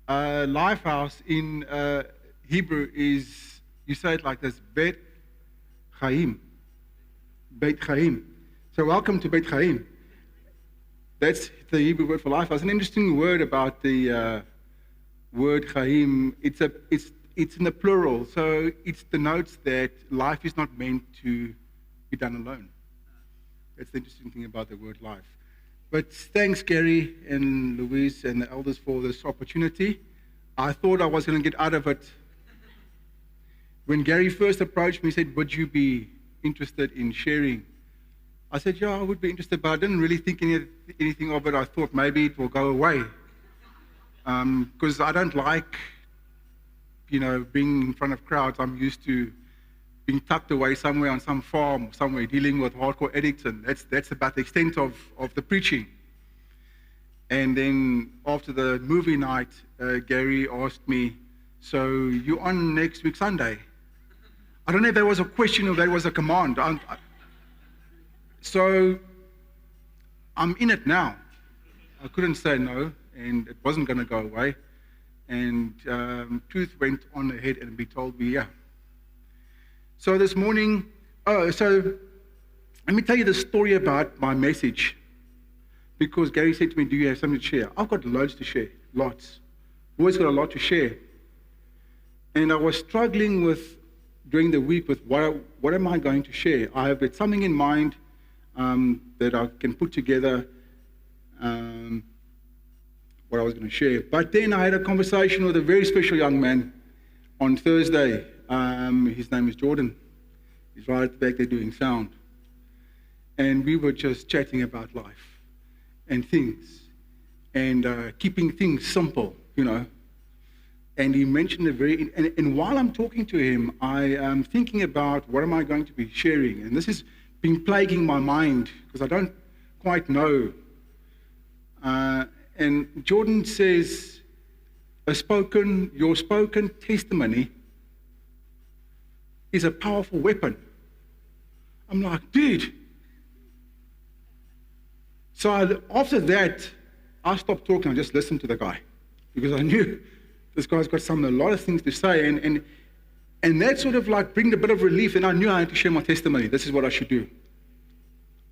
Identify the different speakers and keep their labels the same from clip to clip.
Speaker 1: Lifehouse in Hebrew is, you say it like this, Bet Chaim. Beit Chaim. So welcome to Beit Chaim. That's the Hebrew word for lifehouse. An interesting word about the word Chaim. It's in the plural, so it denotes that life is not meant to be done alone. That's the interesting thing about the word life. But thanks, Gary and Louise and the elders for this opportunity. I thought I was going to get out of it. When Gary first approached me, he said, would you be interested in sharing? I said, yeah, I would be interested, but I didn't really think anything of it. I thought maybe it will go away. Because I don't like, being in front of crowds. I'm used to being tucked away somewhere on some farm, somewhere dealing with hardcore addicts, and that's about the extent of the preaching. And then after the movie night, Gary asked me, so you on next week Sunday? I don't know if that was a question or that was a command. So I'm in it now. I couldn't say no, and it wasn't going to go away. And truth went on ahead and be told me, yeah. So this morning, so let me tell you the story about my message. Because Gary said to me, do you have something to share? I've got loads to share, lots. Always got a lot to share. And I was struggling with, during the week, with what am I going to share? I have got something in mind that I can put together, what I was going to share. But then I had a conversation with a very special young man on Thursday. His name is Jordan. He's right at the back there doing sound. And we were just chatting about life and things, and keeping things simple, And he mentioned and while I'm talking to him, I am thinking about what am I going to be sharing. And this has been plaguing my mind because I don't quite know. And Jordan says, your spoken testimony is a powerful weapon. I'm like, dude. So after that, I stopped talking. I just listened to the guy because I knew this guy's got a lot of things to say. And that sort of like bring a bit of relief. And I knew I had to share my testimony. This is what I should do.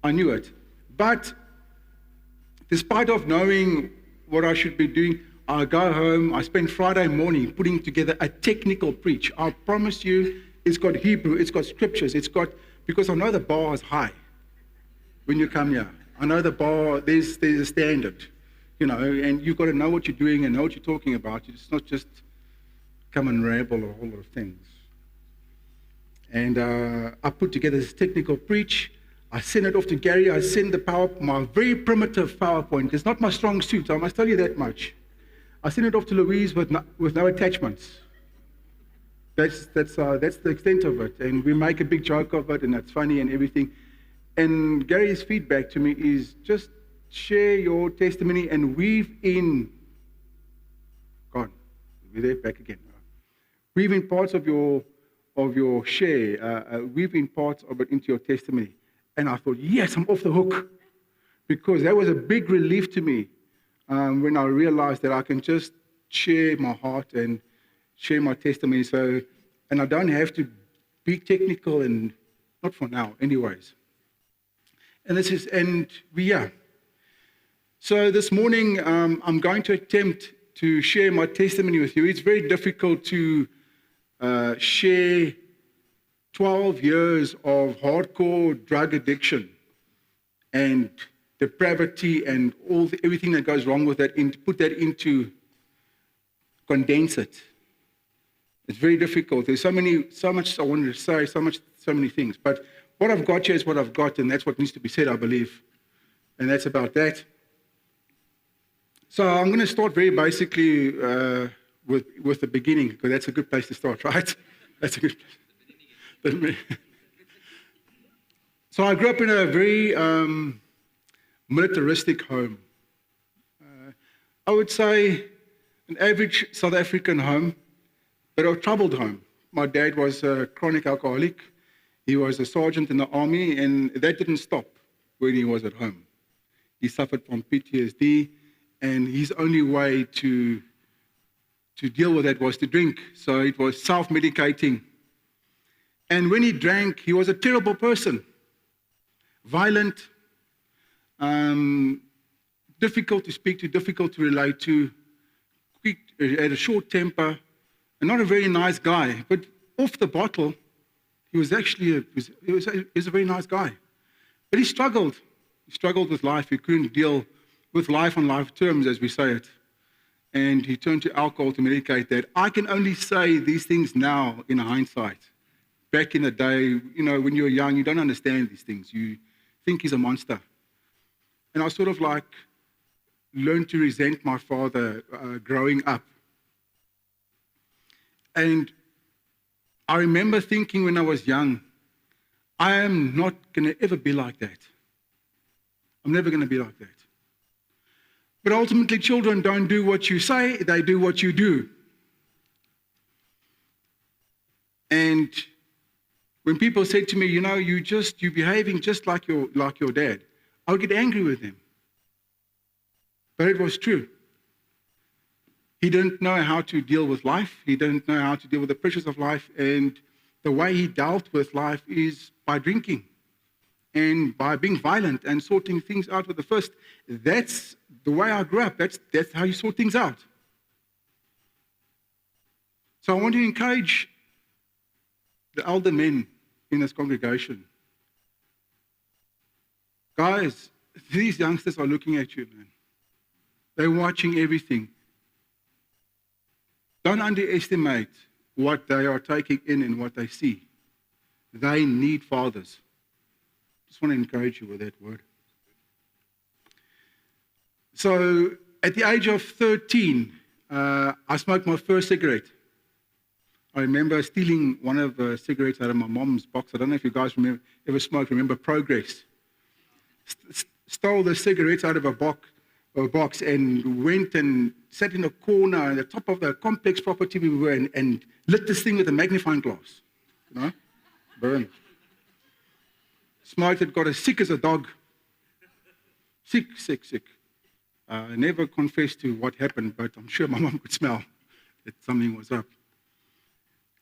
Speaker 1: I knew it. But despite of knowing what I should be doing, I go home, I spend Friday morning putting together a technical preach. I promise you, it's got Hebrew, it's got scriptures, because I know the bar is high when you come here. I know the bar, there's a standard, and you've got to know what you're doing and know what you're talking about. It's not just come and ramble a whole lot of things. And I put together this technical preach. I send it off to Gary. I send my very primitive PowerPoint. It's not my strong suit, I must tell you that much. I send it off to Louise with no attachments. That's the extent of it. And we make a big joke of it, and that's funny and everything. And Gary's feedback to me is just share your testimony and weave in. God, we're there back again. Weave in parts of your share. Weave in parts of it into your testimony. And I thought, yes, I'm off the hook. Because that was a big relief to me when I realized that I can just share my heart and share my testimony. And I don't have to be technical, and not for now, anyways. So this morning, I'm going to attempt to share my testimony with you. It's very difficult to share 12 years of hardcore drug addiction and depravity and everything that goes wrong with that, and put that into, condense it. It's very difficult. There's so much I wanted to say, so many things. But what I've got here is what I've got, and that's what needs to be said, I believe. And that's about that. So I'm going to start very basically with the beginning, because that's a good place to start, right? That's a good place. So I grew up in a very militaristic home. I would say an average South African home, but a troubled home. My dad was a chronic alcoholic. He was a sergeant in the army, and that didn't stop when he was at home. He suffered from PTSD, and his only way to to deal with that was to drink. So it was self-medicating. And when he drank, he was a terrible person. Violent, difficult to speak to, difficult to relate to, quick, had a short temper, and not a very nice guy. But off the bottle, he was actually he was a very nice guy. But he struggled. He struggled with life. He couldn't deal with life on life terms, as we say it. And he turned to alcohol to medicate that. I can only say these things now in hindsight. Back in the day, when you're young, you don't understand these things. You think he's a monster. And I sort of learned to resent my father growing up. And I remember thinking when I was young, I am not going to ever be like that. I'm never going to be like that. But ultimately, children don't do what you say, they do what you do. And when people said to me, you're behaving just like your dad, I would get angry with them. But it was true. He didn't know how to deal with life. He didn't know how to deal with the pressures of life. And the way he dealt with life is by drinking and by being violent and sorting things out with the fist. That's the way I grew up. That's how you sort things out. So I want to encourage the elder men in this congregation. Guys, these youngsters are looking at you, man. They're watching everything. Don't underestimate what they are taking in and what they see. They need fathers. Just want to encourage you with that word. So, at the age of 13, I smoked my first cigarette. I remember stealing one of the cigarettes out of my mom's box. I don't know if you guys ever smoked. Remember Progress? Stole the cigarettes out of a box and went and sat in a corner at the top of the complex property we were in and lit this thing with a magnifying glass. Burn. Smoked it, got as sick as a dog. Sick. I never confessed to what happened, but I'm sure my mom could smell that something was up.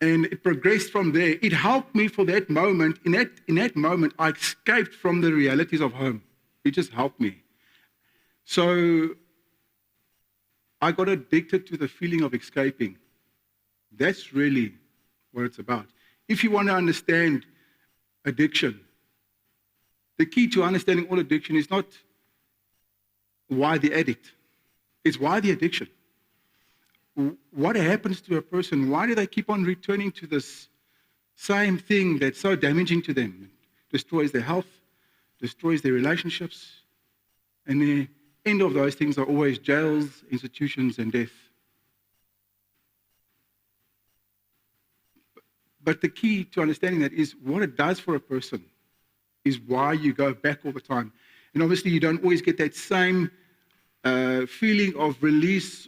Speaker 1: And it progressed from there. It helped me for that moment. In that moment, I escaped from the realities of home. It just helped me. So I got addicted to the feeling of escaping. That's really what it's about. If you want to understand addiction, the key to understanding all addiction is not why the addict. It's why the addiction. What happens to a person? Why do they keep on returning to this same thing that's so damaging to them? It destroys their health, destroys their relationships, and the end of those things are always jails, institutions, and death. But the key to understanding that is what it does for a person is why you go back all the time. And obviously you don't always get that same feeling of release,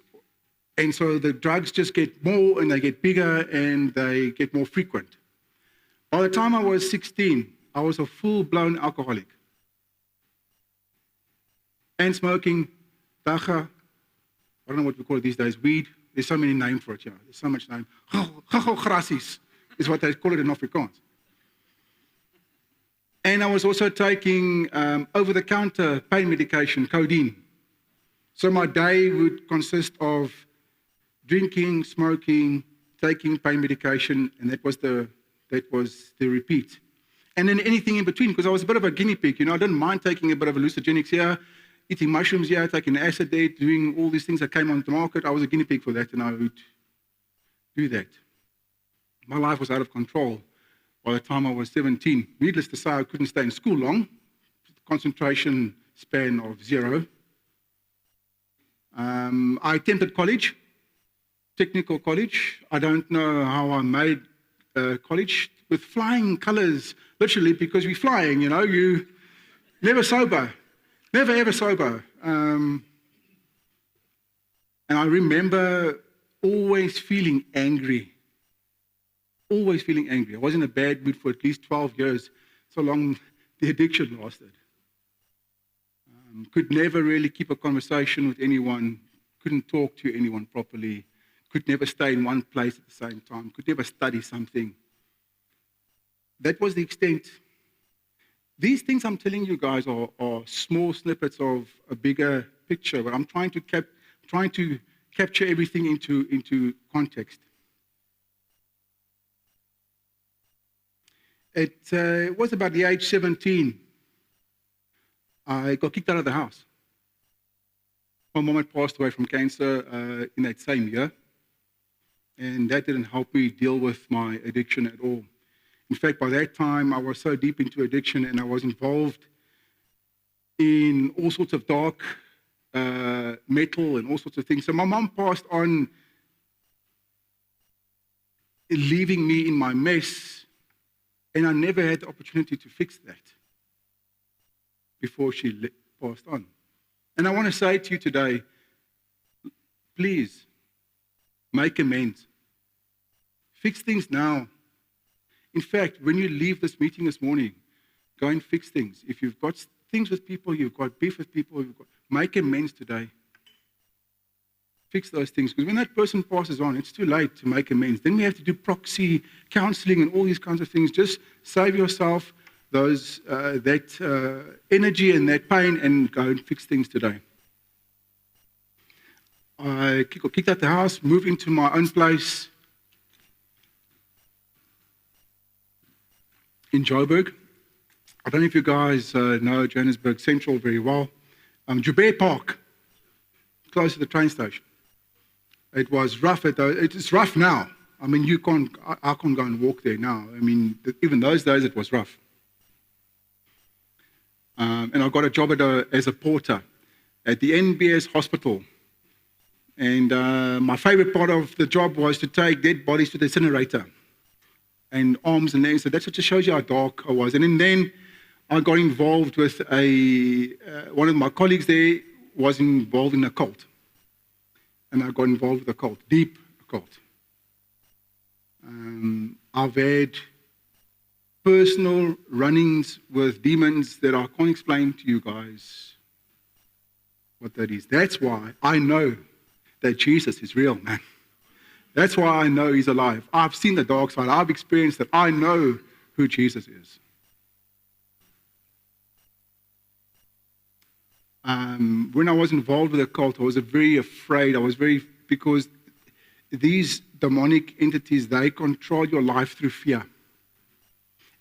Speaker 1: and so the drugs just get more and they get bigger and they get more frequent. By the time I was 16, I was a full-blown alcoholic. And smoking, dacha, I don't know what we call it these days, weed. There's so many names for it, There's so much name. Grassies is what they call it in Afrikaans. And I was also taking over-the-counter pain medication, codeine. So my day would consist of drinking, smoking, taking pain medication, and that was the repeat. And then anything in between, because I was a bit of a guinea pig, I didn't mind taking a bit of hallucinogenics here, eating mushrooms here, taking acid there, doing all these things that came onto the market. I was a guinea pig for that, and I would do that. My life was out of control by the time I was 17. Needless to say, I couldn't stay in school long. Concentration span of 0. I attempted college, technical college. I don't know how I made college with flying colors, literally, because we're flying, you never sober, never ever sober. And I remember always feeling angry. I was in a bad mood for at least 12 years, so long the addiction lasted. Could never really keep a conversation with anyone, couldn't talk to anyone properly, could never stay in one place at the same time, could never study something. That was the extent. These things I'm telling you guys are small snippets of a bigger picture, but I'm trying to capture everything into context. It was about the age 17. I got kicked out of the house. My mom had passed away from cancer in that same year, and that didn't help me deal with my addiction at all. In fact, by that time, I was so deep into addiction, and I was involved in all sorts of dark metal and all sorts of things. So my mom passed on, leaving me in my mess, and I never had the opportunity to fix that before she passed on. And I want to say to you today, please, make amends. Fix things now. In fact, when you leave this meeting this morning, go and fix things. If you've got things with people, you've got beef with people, make amends today. Fix those things. Because when that person passes on, it's too late to make amends. Then we have to do proxy counseling and all these kinds of things. Just save yourself that energy and that pain and go and fix things today. I got kicked out the house, moved into my own place in Joburg. I don't know if you guys know Johannesburg Central very well. Joubert Park, close to the train station. It was rough. It is rough now. I mean, I can't go and walk there now. I mean, even those days it was rough. And I got a job as a porter at the NBS hospital. And my favorite part of the job was to take dead bodies to the incinerator and arms and legs. So that just shows you how dark I was. And then I got involved with one of my colleagues there was involved in a cult. And I got involved with a cult, deep cult. I've had personal run-ins with demons that I can't explain to you guys what that is. That's why I know that Jesus is real, man. That's why I know he's alive. I've seen the dark side. I've experienced that. I know who Jesus is. When I was involved with the cult, I was very afraid. Because these demonic entities, they control your life through fear.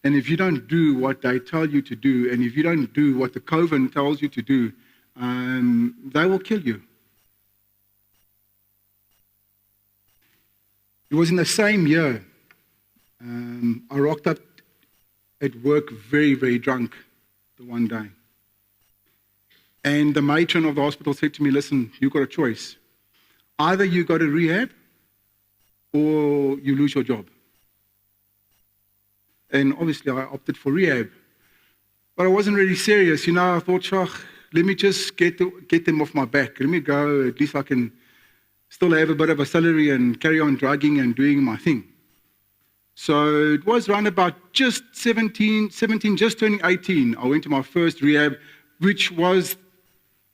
Speaker 1: And if you don't do what they tell you to do, and if you don't do what the coven tells you to do, they will kill you. It was in the same year. I rocked up at work very, very drunk the one day. And the matron of the hospital said to me, listen, you've got a choice. Either you go to rehab or you lose your job. And obviously I opted for rehab. But I wasn't really serious. I thought, let me just get them off my back. Let me go, at least I can still have a bit of a salary and carry on drugging and doing my thing. So it was around about just 17, just turning 18. I went to my first rehab, which was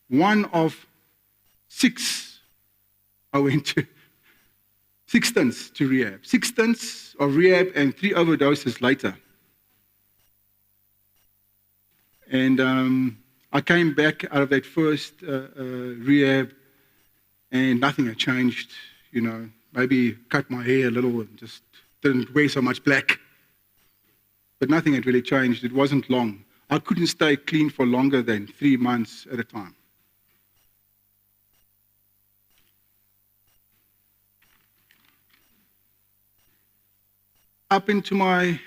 Speaker 1: one of 6 I went to. 6 stints to rehab. 6 stints of rehab and 3 overdoses later. And I came back out of that first rehab and nothing had changed, Maybe cut my hair a little and just didn't wear so much black. But nothing had really changed. It wasn't long. I couldn't stay clean for longer than 3 months at a time. Up into my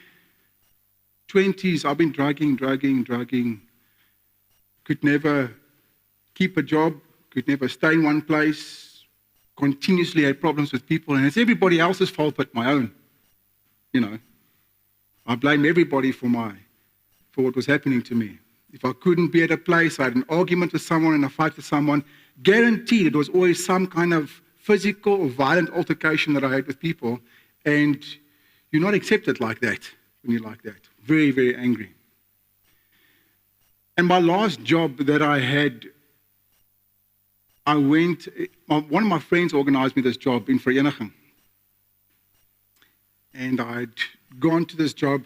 Speaker 1: 20s, I've been drugging. Could never keep a job, could never stay in one place, continuously had problems with people, and it's everybody else's fault but my own. I blame everybody for what was happening to me. If I couldn't be at a place, I had an argument with someone and a fight with someone, guaranteed it was always some kind of physical or violent altercation that I had with people, and you're not accepted like that when you're like that. Very, very angry. And my last job that I had one of my friends organized me this job in Vereniging. And I'd gone to this job,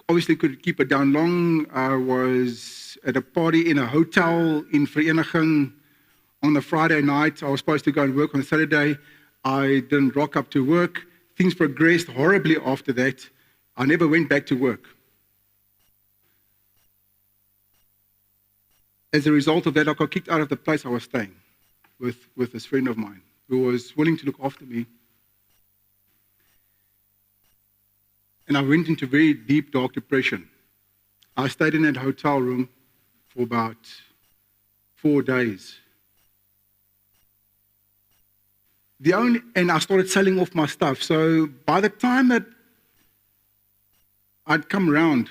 Speaker 1: obviously couldn't keep it down long. I was at a party in a hotel in Vereniging on the Friday night. I was supposed to go and work on Saturday. I didn't rock up to work. Things progressed horribly after that. I never went back to work. As a result of that, I got kicked out of the place I was staying with this friend of mine who was willing to look after me. And I went into very deep, dark depression. I stayed in that hotel room for about 4 days. And I started selling off my stuff. So by the time that I'd come around,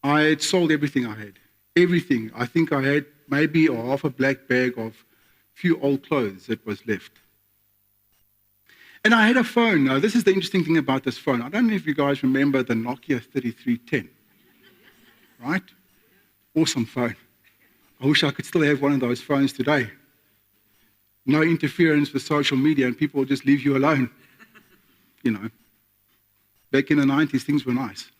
Speaker 1: I had sold everything I had. Everything. I think I had maybe half a black bag of few old clothes that was left. And I had a phone. Now, this is the interesting thing about this phone. I don't know if you guys remember the Nokia 3310. Right? Awesome phone. I wish I could still have one of those phones today. No interference with social media, and people will just leave you alone. You know. Back in the 90s, things were nice.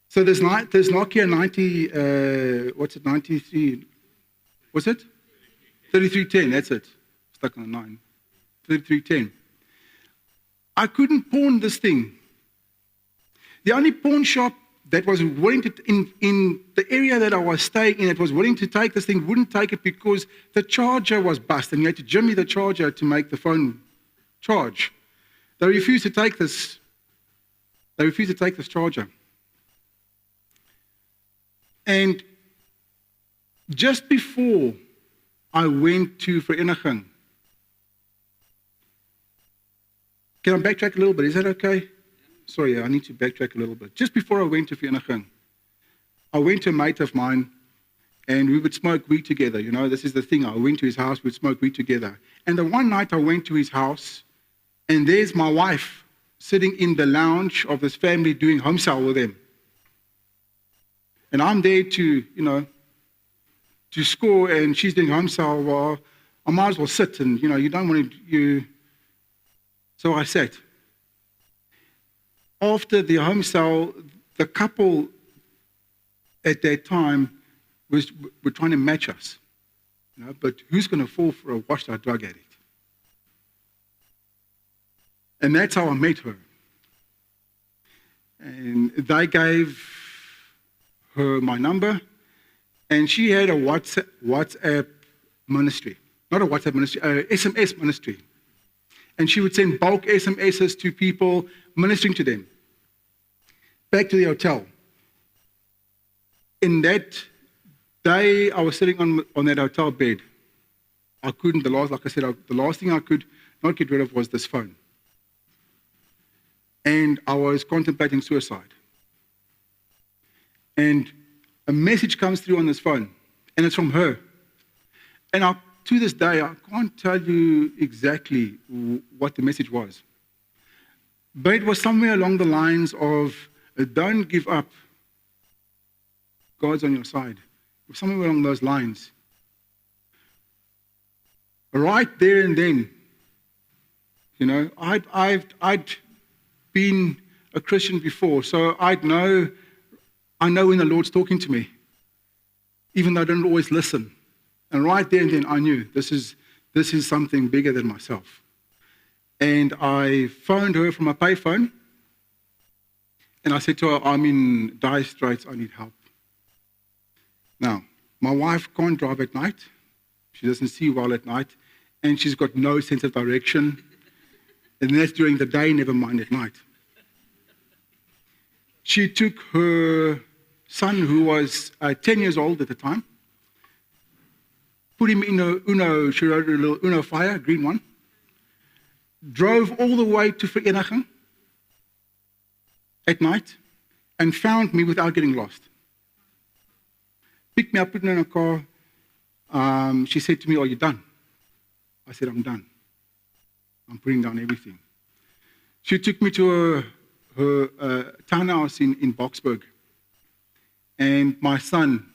Speaker 1: So there's Nokia 93, what's it? 3310, that's it. Stuck on a 9. 3310. I couldn't pawn this thing. The only pawn shop that was willing to, in the area that I was staying in, that was willing to take this thing, wouldn't take it because the charger was busted, and you had to jimmy the charger to make the phone charge. They refused to take this. They refused to take this charger. And just before I went to Vereniging, can I backtrack a little bit? Is that okay? Sorry, I need to backtrack a little bit. Just before I went to Vereniging, I went to a mate of mine, and we would smoke weed together. You know, this is the thing. I went to his house, we'd smoke weed together. And the one night I went to his house, and there's my wife sitting in the lounge of this family doing home cell with them. And I'm there to score, and she's doing home cell. Well, I might as well sit, and, you don't want to, So I sat. After the home cell, the couple at that time were trying to match us. But who's going to fall for a washed-out drug addict? And that's how I met her. And they gave her my number, and she had a WhatsApp ministry. Not a WhatsApp ministry, a SMS ministry. And she would send bulk SMSs to people, ministering to them. Back to the hotel. In that day, I was sitting on that hotel bed. I couldn't, the last thing I could not get rid of was this phone. And I was contemplating suicide. And a message comes through on this phone, and it's from her. And to this day, I can't tell you exactly what the message was. But it was somewhere along the lines of, don't give up. God's on your side. It was somewhere along those lines. Right there and then, I'd been a Christian before, so I know when the Lord's talking to me, even though I don't always listen. And right there and then I knew this is something bigger than myself. And I phoned her from a payphone, and I said to her, I'm in dire straits, I need help. Now, my wife can't drive at night. She doesn't see well at night, and she's got no sense of direction. And that's during the day, never mind at night. She took her son, who was 10 years old at the time, put him in she wrote a little Uno fire, green one, drove all the way to Vereniging at night, and found me without getting lost. Picked me up, put me in a car. She said to me, are you done? I said, I'm done. I'm putting down everything. She took me to her townhouse in Boksburg. And my son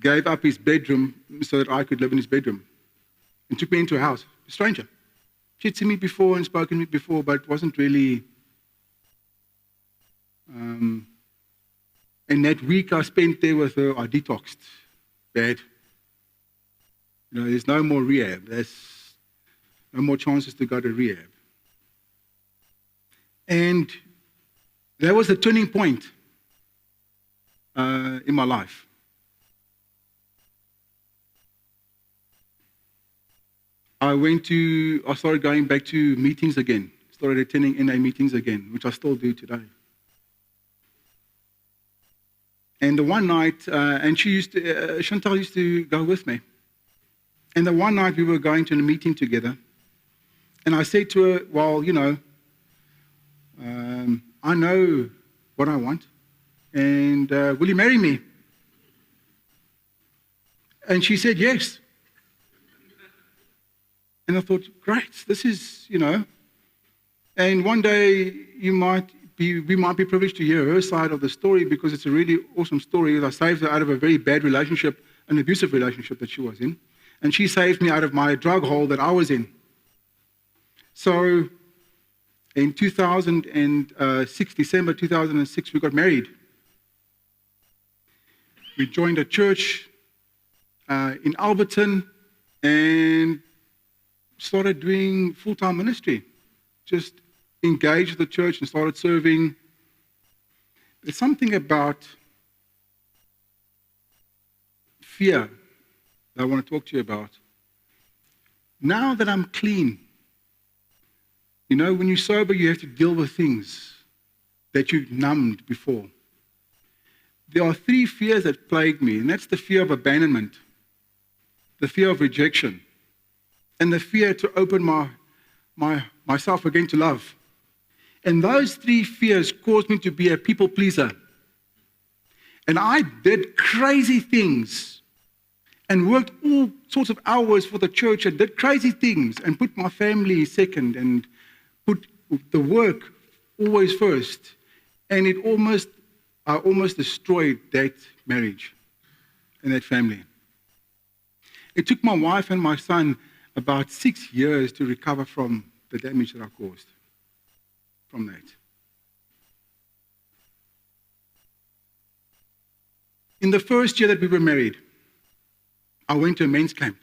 Speaker 1: gave up his bedroom so that I could live in his bedroom and took me into a house, a stranger. She'd seen me before and spoken to me before, but it wasn't really... and that week I spent there with her, I detoxed. Bad. There's no more rehab. There's no more chances to go to rehab. And that was the turning point in my life. I started going back to meetings again, started attending NA meetings again, which I still do today. And the one night, and Chantal used to go with me. And the one night we were going to a meeting together, and I said to her, well, I know what I want, and will you marry me? And she said yes. And I thought, great, this is, and one day we might be privileged to hear her side of the story, because it's a really awesome story. I saved her out of a very bad relationship, an abusive relationship that she was in. And she saved me out of my drug hole that I was in. So in 2006, December 2006, we got married. We joined a church in Alberton and started doing full-time ministry. Just engaged the church and started serving. There's something about fear that I want to talk to you about. Now that I'm clean, when you're sober, you have to deal with things that you numbed before. There are 3 fears that plague me, and that's the fear of abandonment, the fear of rejection, and the fear to open myself again to love. And those 3 fears caused me to be a people pleaser. And I did crazy things and worked all sorts of hours for the church and did crazy things and put my family second and put the work always first. And I almost destroyed that marriage and that family. It took my wife and my son about 6 years to recover from the damage that I caused from that. In the first year that we were married, I went to a men's camp.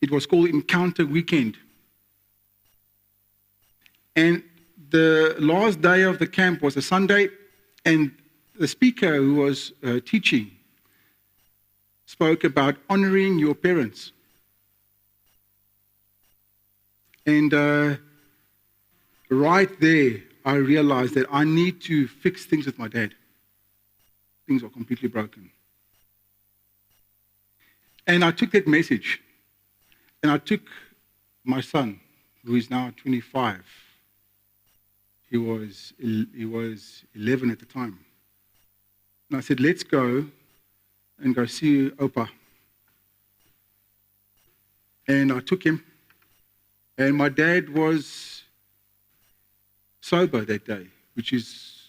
Speaker 1: It was called Encounter Weekend. And the last day of the camp was a Sunday, and the speaker who was teaching spoke about honoring your parents. And right there, I realized that I need to fix things with my dad. Things are completely broken. And I took that message, and I took my son, who is now 25. He was 11 at the time. And I said, let's go and go see Opa. And I took him. And my dad was sober that day, which was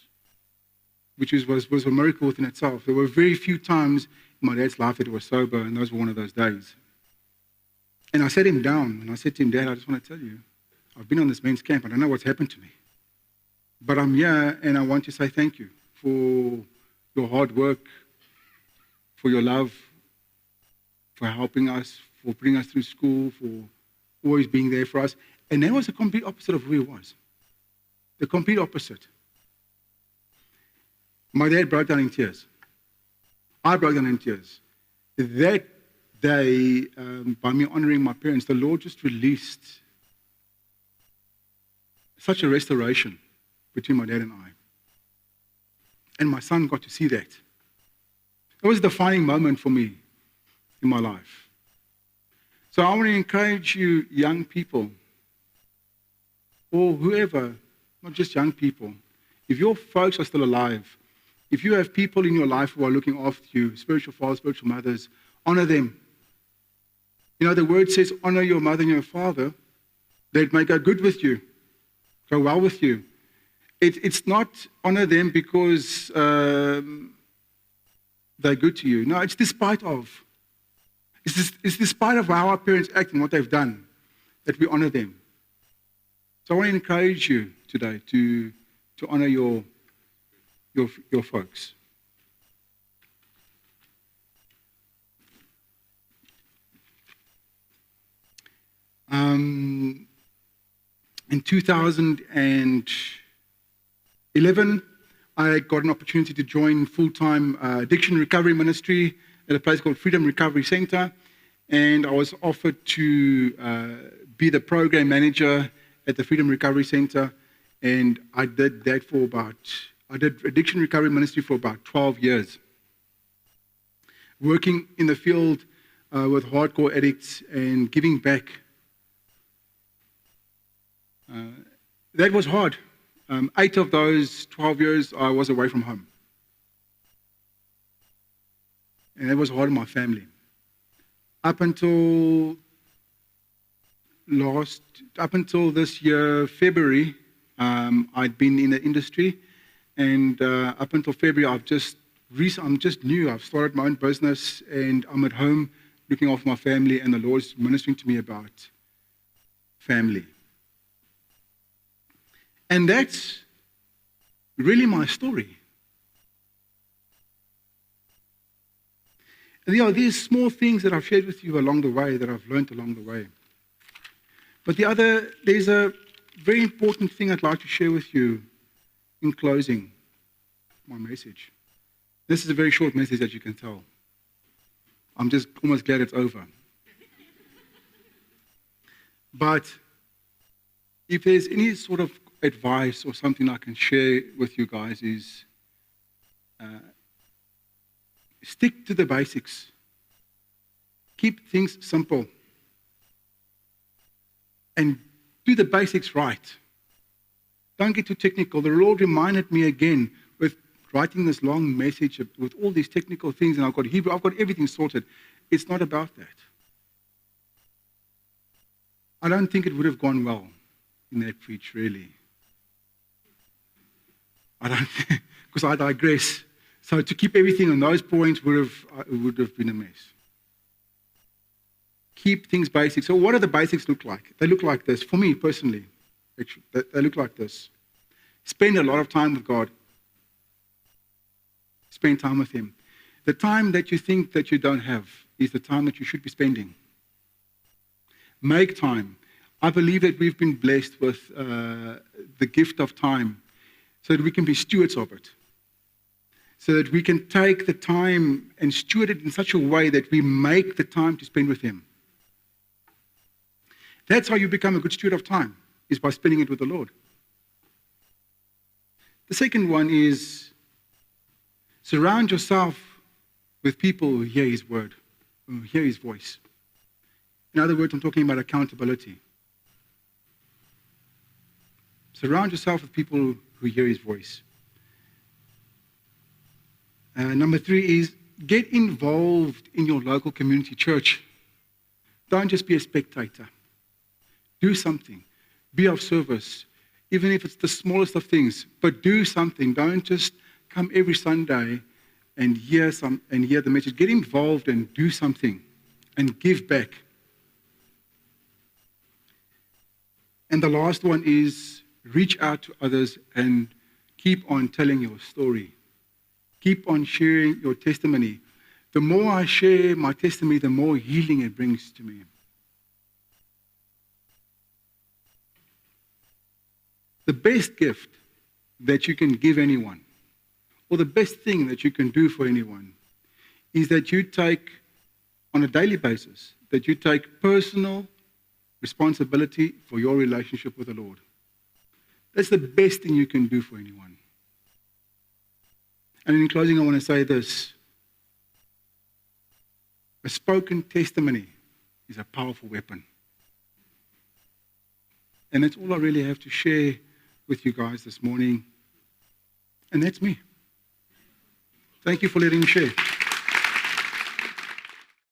Speaker 1: a miracle within itself. There were very few times in my dad's life that he was sober, and those were one of those days. And I sat him down, and I said to him, Dad, I just want to tell you, I've been on this men's camp. I don't know what's happened to me. But I'm here, and I want to say thank you for your hard work, for your love, for helping us, for putting us through school, for always being there for us. And that was the complete opposite of who he was. The complete opposite. My dad broke down in tears. I broke down in tears. That day, by me honoring my parents, the Lord just released such a restoration between my dad and I. And my son got to see that. It was a defining moment for me in my life. So I want to encourage you, young people, or whoever, not just young people, if your folks are still alive, if you have people in your life who are looking after you, spiritual fathers, spiritual mothers, honor them. The word says, honor your mother and your father, that it may go good with you, go well with you. It's not honor them because the they're good to you. No, it's despite of. It's despite of how our parents act and what they've done that we honor them. So I want to encourage you today to honor your folks. In 2011, I got an opportunity to join full-time addiction recovery ministry at a place called Freedom Recovery Center, and I was offered to be the program manager at the Freedom Recovery Center, and I did addiction recovery ministry for about 12 years, working in the field with hardcore addicts and giving back. That was hard. 8 of those 12 years, I was away from home. And that was hard on my family. Up until this year, February, I'd been in the industry. And up until February, I'm just new. I've started my own business, and I'm at home looking after my family, and the Lord's ministering to me about family. And that's really my story. And there are these small things that I've shared with you along the way, that I've learned along the way. But there's a very important thing I'd like to share with you in closing my message. This is a very short message, as you can tell. I'm just almost glad it's over. But if there's any sort of advice or something I can share with you guys is stick to the basics. Keep things simple. And do the basics right. Don't get too technical. The Lord reminded me again with writing this long message with all these technical things, and I've got Hebrew, I've got everything sorted. It's not about that. I don't think it would have gone well in that preach, really. I don't, because I digress. So to keep everything on those points would have been a mess. Keep things basic. So what do the basics look like? They look like this. For me, personally, actually, they look like this. Spend a lot of time with God. Spend time with Him. The time that you think that you don't have is the time that you should be spending. Make time. I believe that we've been blessed with the gift of time so that we can be stewards of it. So that we can take the time and steward it in such a way that we make the time to spend with Him. That's how you become a good steward of time, is by spending it with the Lord. The second one is surround yourself with people who hear His word, who hear His voice. In other words, I'm talking about accountability. Surround yourself with people who hear His voice. Number 3 is get involved in your local community church. Don't just be a spectator. Do something. Be of service, even if it's the smallest of things. But do something. Don't just come every Sunday and hear the message. Get involved and do something and give back. And the last one is reach out to others and keep on telling your story. Keep on sharing your testimony. The more I share my testimony, the more healing it brings to me. The best gift that you can give anyone, or the best thing that you can do for anyone, is that you take, on a daily basis, that you take personal responsibility for your relationship with the Lord. That's the best thing you can do for anyone. And in closing, I want to say this. A spoken testimony is a powerful weapon. And that's all I really have to share with you guys this morning. And that's me. Thank you for letting me share.